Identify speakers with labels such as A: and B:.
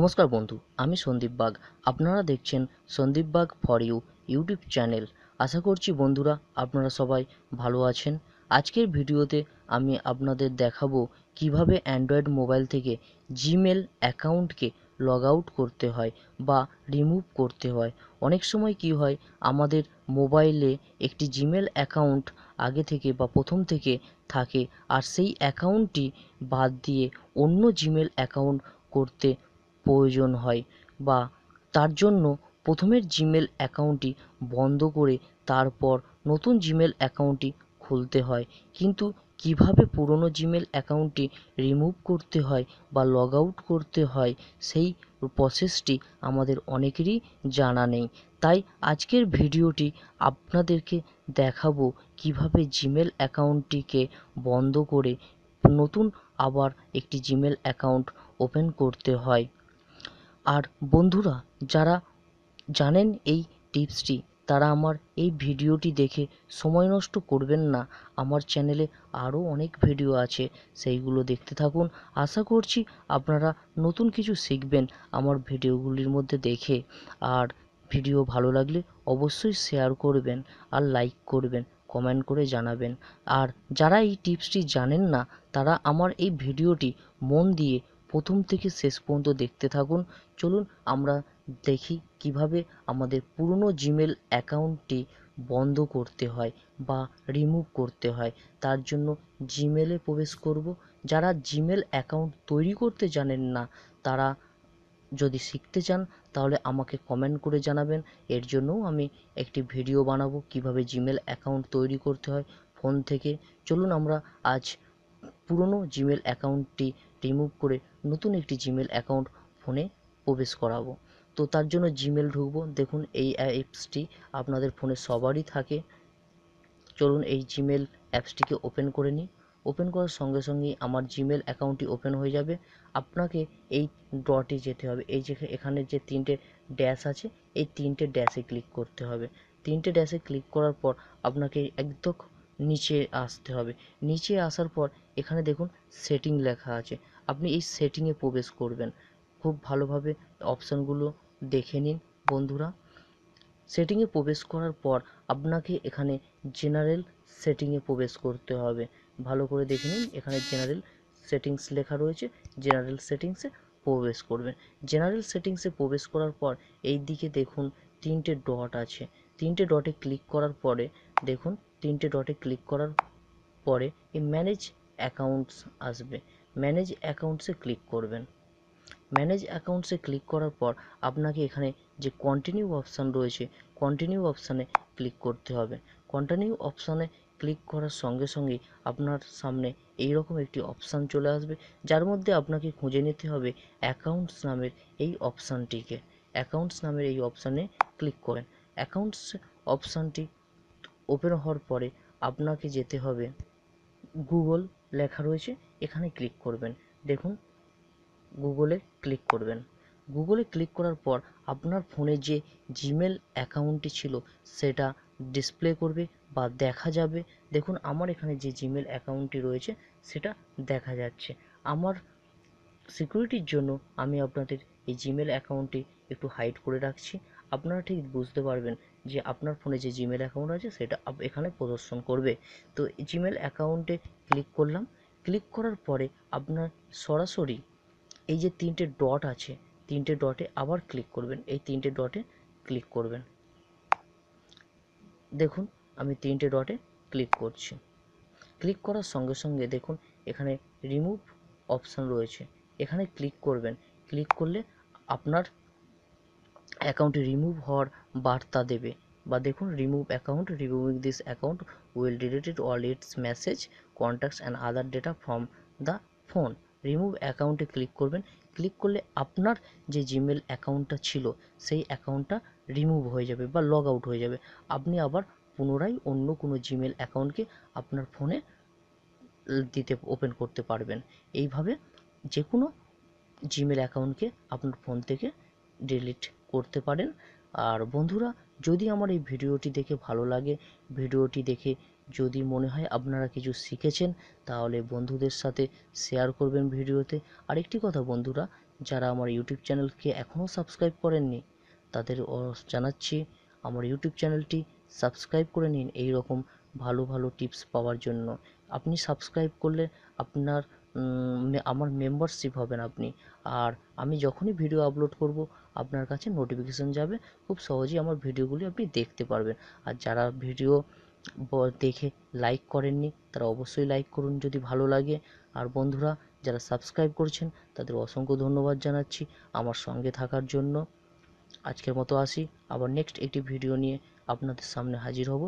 A: নমস্কার বন্ধু, আমি সন্দীপ বাগ। আপনারা দেখছেন Sandip Bag for you YouTube channel. আশা করছি বন্ধুরা আপনারা সবাই ভালো আছেন। আজকের ভিডিওতে আমি আপনাদের দেখাবো কিভাবে অ্যান্ড্রয়েড মোবাইল থেকে জিমেল অ্যাকাউন্টকে লগ আউট করতে হয় বা রিমুভ করতে হয়। অনেক সময় কি হয়, আমাদের মোবাইলে একটি জিমেল অ্যাকাউন্ট আগে থেকে বা প্রথম থেকে থাকে, আর সেই অ্যাকাউন্টটি বাদ দিয়ে অন্য জিমেল অ্যাকাউন্ট করতে প্রয়োজন হয়, বা তার জন্য প্রথমের জিমেল অ্যাকাউন্টটি বন্ধ করে তারপর নতুন জিমেল অ্যাকাউন্টটি খুলতে হয়। কিন্তু কিভাবে পুরনো জিমেল অ্যাকাউন্টটি রিমুভ করতে হয় বা লগ আউট করতে হয়, সেই প্রসেসটি আমাদের অনেকেরই জানা নেই। তাই আজকের ভিডিওটি আপনাদেরকে দেখাবো কিভাবে জিমেল অ্যাকাউন্টটিকে বন্ধ করে নতুন আবার একটি জিমেল অ্যাকাউন্ট ওপেন করতে হয়। আর বন্ধুরা যারা জানেন এই টিপসটি, তারা আমার এই ভিডিওটি দেখে সময় নষ্ট করবেন না। আমার চ্যানেলে আরও অনেক ভিডিও আছে, সেইগুলো দেখতে থাকুন। আশা করছি আপনারা নতুন কিছু শিখবেন আমার ভিডিওগুলির মধ্যে দেখে। আর ভিডিও ভালো লাগলে অবশ্যই শেয়ার করবেন আর লাইক করবেন, কমেন্ট করে জানাবেন। আর যারা এই টিপসটি জানেন না, তারা আমার এই ভিডিওটি মন দিয়ে প্রথম থেকে শেষ পর্যন্ত দেখতে থাকুন। চলুন আমরা দেখি কিভাবে আমাদের পুরনো জিমেল অ্যাকাউন্টটি বন্ধ করতে হয় বা রিমুভ করতে হয়। তার জন্য জিমেলে প্রবেশ করব। যারা জিমেল অ্যাকাউন্ট তৈরি করতে জানেন না, তারা যদি শিখতে চান তাহলে আমাকে কমেন্ট করে জানাবেন। এর জন্যও আমি একটি ভিডিও বানাবো কিভাবে জিমেল অ্যাকাউন্ট তৈরি করতে হয় ফোন থেকে। চলুন আমরা আজ পুরনো জিমেল অ্যাকাউন্টটি রিমুভ করে নতুন একটি জিমেল অ্যাকাউন্ট ফোনে প্রবেশ করাবো। তো তার জন্য জিমেল ঢুকবো। দেখুন এই অ্যাপসটি আপনাদের ফোনে সবারই থাকে। চলুন এই জিমেল অ্যাপসটিকে ওপেন করে নিই। ওপেন করার সঙ্গে সঙ্গেই আমার জিমেল অ্যাকাউন্টটি ওপেন হয়ে যাবে। আপনাকে এই ডটে যেতে হবে, এই যে এখানে যে তিনটে ড্যাশ আছে, এই তিনটে ড্যাশে ক্লিক করতে হবে। তিনটে ড্যাশে ক্লিক করার পর আপনাকে একদম নিচে আসতে হবে। নিচে আসার পর এখানে দেখুন সেটিং লেখা আছে, আপনি এই সেটিংয়ে প্রবেশ করবেন। খুব ভালোভাবে অপশানগুলো দেখে নিন বন্ধুরা। সেটিংয়ে প্রবেশ করার পর আপনাকে এখানে জেনারেল সেটিংয়ে প্রবেশ করতে হবে। ভালো করে দেখে নিন, এখানে জেনারেল সেটিংস লেখা রয়েছে, জেনারেল সেটিংসে প্রবেশ করবেন। জেনারেল সেটিংসে প্রবেশ করার পর এই দিকে দেখুন তিনটে ডট আছে। তিনটে ডটে ক্লিক করার পরে দেখুন, তিনটে ডটে ক্লিক করার পরে এই ম্যানেজ অ্যাকাউন্টস আসবে। ম্যানেজ অ্যাকাউন্টসে ক্লিক করবেন। ম্যানেজ অ্যাকাউন্টসে ক্লিক করার পর আপনাকে এখানে যে কন্টিনিউ অপশান রয়েছে, কন্টিনিউ অপশানে ক্লিক করতে হবে। কন্টিনিউ অপশানে ক্লিক করার সঙ্গে সঙ্গেই আপনার সামনে এইরকম একটি অপশান চলে আসবে, যার মধ্যে আপনাকে খুঁজে নিতে হবে অ্যাকাউন্টস নামের এই অপশানটিকে। অ্যাকাউন্টস নামের এই অপশানে ক্লিক করেন। অ্যাকাউন্টস অপশানটি ওপেন হওয়ার পরে আপনাকে যেতে হবে গুগল লেখা রয়েছে, এখানে ক্লিক করবেন। দেখুন গুগলে ক্লিক করবেন। গুগলে ক্লিক করার পর আপনার ফোনে যে জিমেল অ্যাকাউন্টটি ছিল সেটা ডিসপ্লে করবে বা দেখা যাবে। দেখুন আমার এখানে যে জিমেল অ্যাকাউন্টটি রয়েছে সেটা দেখা যাচ্ছে। আমার সিকিউরিটির জন্য আমি আপনাদের এই জিমেল অ্যাকাউন্টটি একটু হাইড করে রাখছি। আপনারা ঠিক বুঝতে পারবেন যে আপনার ফোনে যে জিমেল অ্যাকাউন্ট আছে সেটা এখানে প্রদর্শন করবে। তো জিমেল অ্যাকাউন্টে ক্লিক করলাম। ক্লিক করার পরে আপনার সরাসরি এই যে তিনটে ডট আছে, তিনটে ডটে আবার ক্লিক করবেন। এই তিনটে ডটে ক্লিক করবেন। দেখুন আমি তিনটে ডটে ক্লিক করছি। ক্লিক করার সঙ্গে সঙ্গে দেখুন এখানে রিমুভ অপশান রয়েছে, এখানে ক্লিক করবেন। ক্লিক করলে আপনার অ্যাকাউন্টটি রিমুভ হওয়ার বার্তা দেবে, বা দেখুন remove account, removing this account will delete all it's message, contacts and other data from the phone. Remove অ্যাকাউন্টে ক্লিক করবেন। ক্লিক করলে আপনার যে জিমেল অ্যাকাউন্টটা ছিল সেই অ্যাকাউন্টটা রিমুভ হয়ে যাবে বা লগ আউট হয়ে যাবে। আপনি আবার পুনরায় অন্য কোনো জিমেল অ্যাকাউন্টকে আপনার ফোনে ওপেন করতে পারবেন। এইভাবে যে কোনো জিমেল অ্যাকাউন্টকে আপনার ফোন থেকে ডিলিট করতে পারেন। আর বন্ধুরা, যদি আমার এই ভিডিওটি দেখে ভালো লাগে, ভিডিওটি দেখে যদি মনে হয় আপনারা কিছু শিখেছেন, তাহলে বন্ধুদের সাথে শেয়ার করবেন ভিডিওতে। আরেকটি কথা বন্ধুরা, যারা আমার ইউটিউব চ্যানেলকে এখনও সাবস্ক্রাইব করেননি তাদের জানাচ্ছি আমার ইউটিউব চ্যানেলটি সাবস্ক্রাইব করে নিন এই রকম ভালো ভালো টিপস পাওয়ার জন্য। আপনি সাবস্ক্রাইব করলে আপনার আমার মেম্বারশিপ হবেন আপনি, আর আমি যখনই ভিডিও আপলোড করব আপনার কাছে নোটিফিকেশান যাবে, খুব সহজেই আমার ভিডিওগুলি আপনি দেখতে পারবেন। আর যারা ভিডিও দেখে লাইক করেননি তারা অবশ্যই লাইক করুন যদি ভালো লাগে। আর বন্ধুরা যারা সাবস্ক্রাইব করছেন তাদের অসংখ্য ধন্যবাদ জানাচ্ছি আমার সঙ্গে থাকার জন্য। আজকের মতো আসি, আবার নেক্সট একটি ভিডিও নিয়ে আপনাদের সামনে হাজির হব।